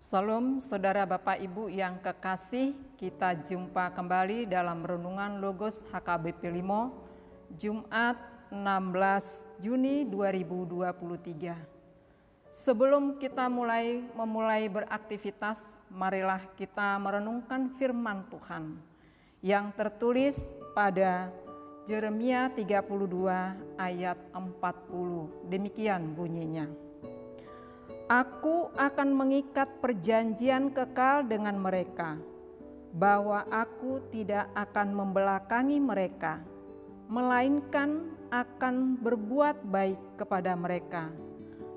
Salam saudara Bapak Ibu yang kekasih, kita jumpa kembali dalam Renungan Logos HKBP Limo, Jumat 16 Juni 2023. Sebelum kita memulai beraktivitas, marilah kita merenungkan firman Tuhan yang tertulis pada Yeremia 32 ayat 40. Demikian bunyinya. Aku akan mengikat perjanjian kekal dengan mereka, bahwa aku tidak akan membelakangi mereka, melainkan akan berbuat baik kepada mereka.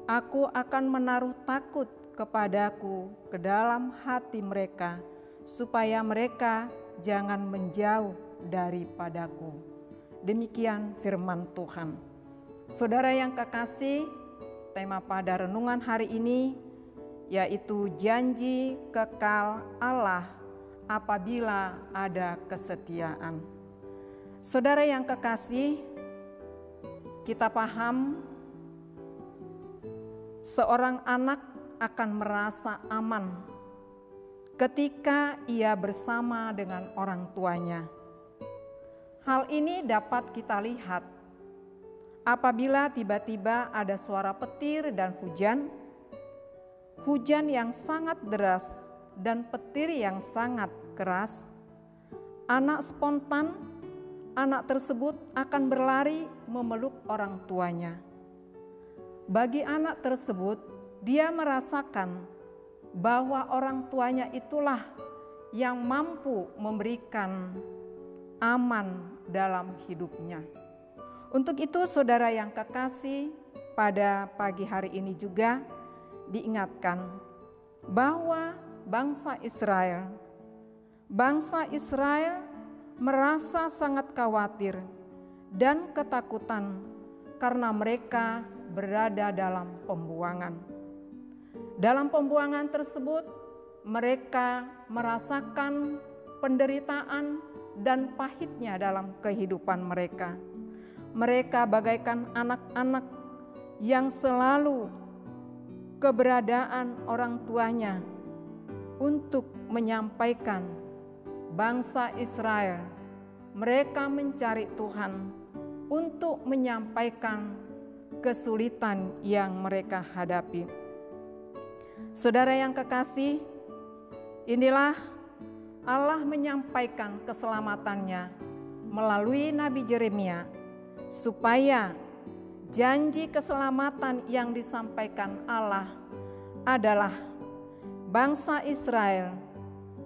Aku akan menaruh takut kepadaku ke dalam hati mereka, supaya mereka jangan menjauh daripadaku. Demikian firman Tuhan. Saudara yang kekasih, tema pada renungan hari ini yaitu janji kekal Allah apabila ada kesetiaan. Saudara yang kekasih, kita paham seorang anak akan merasa aman ketika ia bersama dengan orang tuanya. Hal ini dapat kita lihat apabila tiba-tiba ada suara petir dan hujan yang sangat deras dan petir yang sangat keras, anak tersebut akan berlari memeluk orang tuanya. Bagi anak tersebut, dia merasakan bahwa orang tuanya itulah yang mampu memberikan aman dalam hidupnya. Untuk itu saudara yang kekasih, pada pagi hari ini juga diingatkan bahwa bangsa Israel merasa sangat khawatir dan ketakutan karena mereka berada dalam pembuangan. Dalam pembuangan tersebut mereka merasakan penderitaan dan pahitnya dalam kehidupan mereka. Mereka bagaikan anak-anak yang selalu keberadaan orang tuanya untuk menyampaikan bangsa Israel. Mereka mencari Tuhan untuk menyampaikan kesulitan yang mereka hadapi. Saudara yang kekasih, inilah Allah menyampaikan keselamatannya melalui Nabi Yeremia, supaya janji keselamatan yang disampaikan Allah adalah bangsa Israel,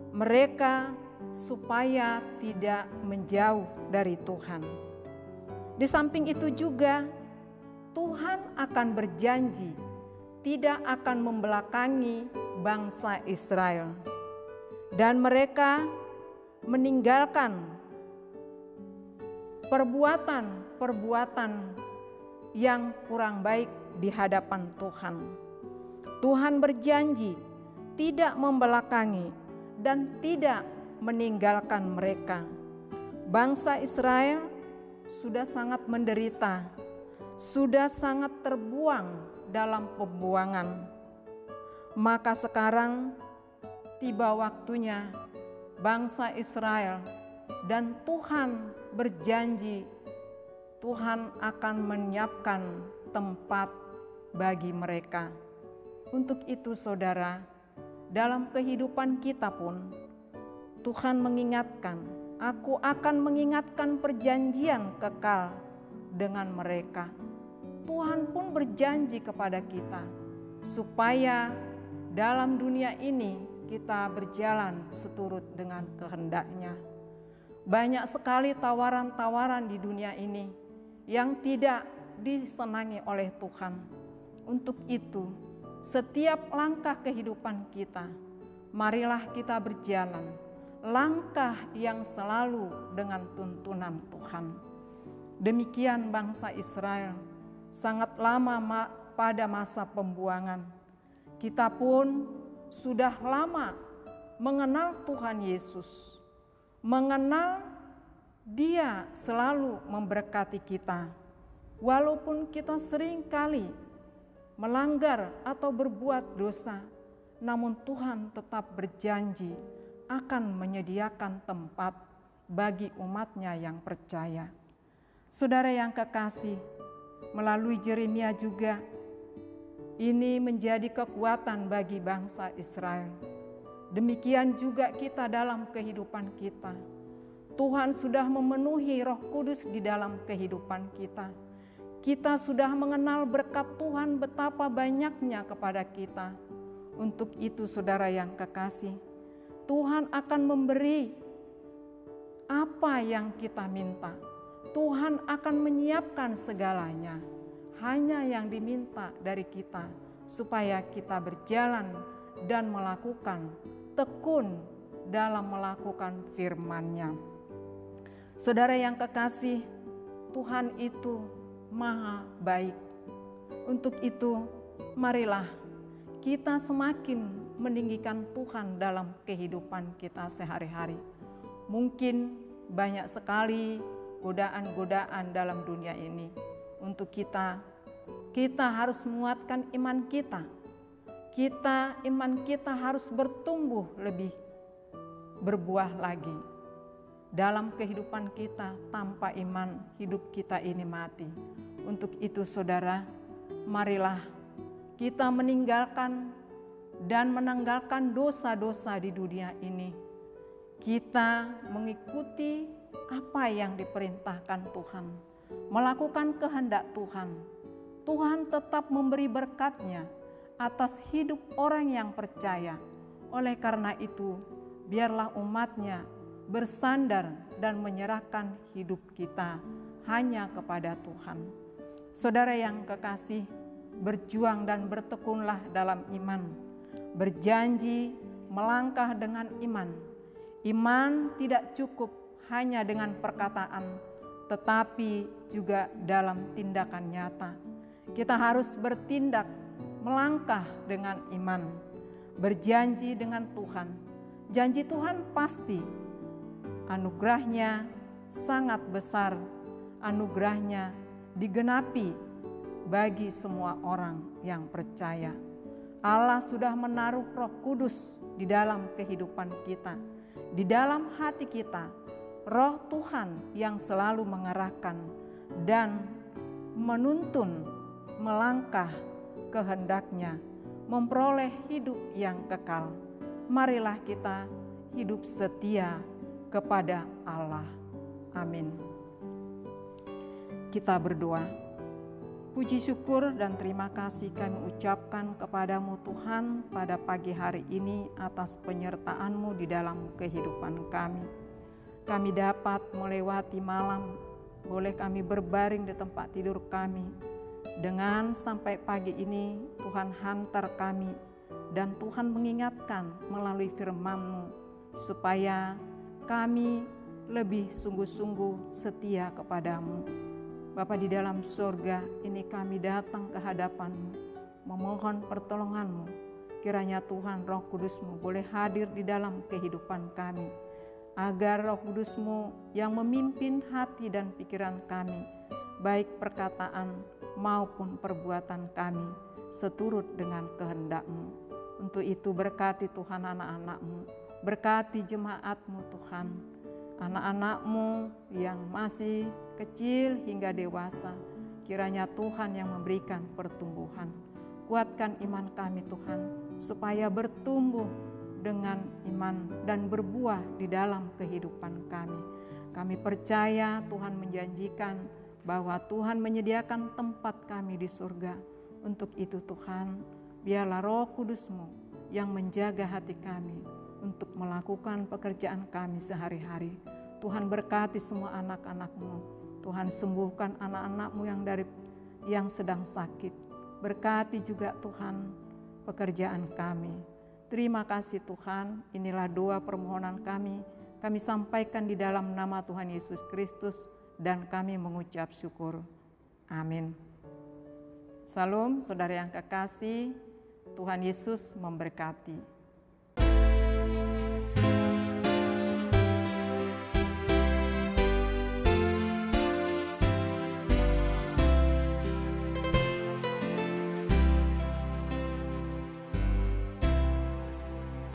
mereka supaya tidak menjauh dari Tuhan. Di samping itu juga Tuhan akan berjanji tidak akan membelakangi bangsa Israel, dan mereka meninggalkan perbuatan yang kurang baik di hadapan Tuhan. Tuhan berjanji tidak membelakangi dan tidak meninggalkan mereka. Bangsa Israel sudah sangat menderita, sudah sangat terbuang dalam pembuangan. Maka sekarang tiba waktunya bangsa Israel, dan Tuhan berjanji Tuhan akan menyiapkan tempat bagi mereka. Untuk itu saudara, dalam kehidupan kita pun Tuhan mengingatkan, aku akan mengingatkan perjanjian kekal dengan mereka. Tuhan pun berjanji kepada kita supaya dalam dunia ini kita berjalan seturut dengan kehendak-Nya. Banyak sekali tawaran-tawaran di dunia ini yang tidak disenangi oleh Tuhan. Untuk itu, setiap langkah kehidupan kita, marilah kita berjalan langkah yang selalu dengan tuntunan Tuhan. Demikian bangsa Israel sangat lama pada masa pembuangan. Kita pun sudah lama mengenal Tuhan Yesus, mengenal Dia selalu memberkati kita, walaupun kita sering kali melanggar atau berbuat dosa, namun Tuhan tetap berjanji akan menyediakan tempat bagi umat-Nya yang percaya. Saudara yang kekasih, melalui Yeremia juga ini menjadi kekuatan bagi bangsa Israel. Demikian juga kita dalam kehidupan kita. Tuhan sudah memenuhi Roh Kudus di dalam kehidupan kita. Kita sudah mengenal berkat Tuhan betapa banyaknya kepada kita. Untuk itu saudara yang kekasih, Tuhan akan memberi apa yang kita minta. Tuhan akan menyiapkan segalanya. Hanya yang diminta dari kita supaya kita berjalan dan melakukan, tekun dalam melakukan firman-Nya. Saudara yang kekasih, Tuhan itu Maha baik. Untuk itu, marilah kita semakin meninggikan Tuhan dalam kehidupan kita sehari-hari. Mungkin banyak sekali godaan-godaan dalam dunia ini. Untuk kita harus menguatkan iman kita. Iman kita harus bertumbuh lebih, berbuah lagi. Dalam kehidupan kita, tanpa iman hidup kita ini mati. Untuk itu saudara, marilah kita meninggalkan dan menanggalkan dosa-dosa di dunia ini. Kita mengikuti apa yang diperintahkan Tuhan, melakukan kehendak Tuhan. Tuhan tetap memberi berkat-Nya atas hidup orang yang percaya. Oleh karena itu, biarlah umat-Nya bersandar dan menyerahkan hidup kita hanya kepada Tuhan. Saudara yang kekasih, berjuang dan bertekunlah dalam iman. Berjanji melangkah dengan iman. Iman tidak cukup hanya dengan perkataan, tetapi juga dalam tindakan nyata. Kita harus bertindak, melangkah dengan iman, berjanji dengan Tuhan. Janji Tuhan pasti, anugerah-Nya sangat besar, anugerah-Nya digenapi bagi semua orang yang percaya. Allah sudah menaruh Roh Kudus di dalam kehidupan kita, di dalam hati kita, Roh Tuhan yang selalu mengarahkan dan menuntun melangkah kehendak-Nya, memperoleh hidup yang kekal. Marilah kita hidup setia kepada Allah. Amin. Kita berdoa. Puji syukur dan terima kasih kami ucapkan kepadamu Tuhan pada pagi hari ini atas penyertaan-Mu di dalam kehidupan kami. Kami dapat melewati malam, boleh kami berbaring di tempat tidur kami. Dengan sampai pagi ini Tuhan hantar kami dan Tuhan mengingatkan melalui firman-Mu supaya kami lebih sungguh-sungguh setia kepadamu. Bapa di dalam surga, ini kami datang ke hadapan-Mu, memohon pertolongan-Mu. Kiranya Tuhan Roh Kudus-Mu boleh hadir di dalam kehidupan kami, agar Roh Kudus-Mu yang memimpin hati dan pikiran kami, baik perkataan maupun perbuatan kami, seturut dengan kehendak-Mu. Untuk itu berkati Tuhan anak-anak-Mu, berkati jemaat-Mu Tuhan, anak-anak-Mu yang masih kecil hingga dewasa, kiranya Tuhan yang memberikan pertumbuhan. Kuatkan iman kami Tuhan, supaya bertumbuh dengan iman dan berbuah di dalam kehidupan kami. Kami percaya Tuhan menjanjikan bahwa Tuhan menyediakan tempat kami di surga. Untuk itu Tuhan, biarlah Roh Kudus-Mu yang menjaga hati kami untuk melakukan pekerjaan kami sehari-hari. Tuhan berkati semua anak-anak-Mu. Tuhan sembuhkan anak-anak-Mu yang sedang sakit. Berkati juga Tuhan pekerjaan kami. Terima kasih Tuhan, inilah doa permohonan kami. Kami sampaikan di dalam nama Tuhan Yesus Kristus dan kami mengucap syukur. Amin. Salam saudara yang kekasih, Tuhan Yesus memberkati.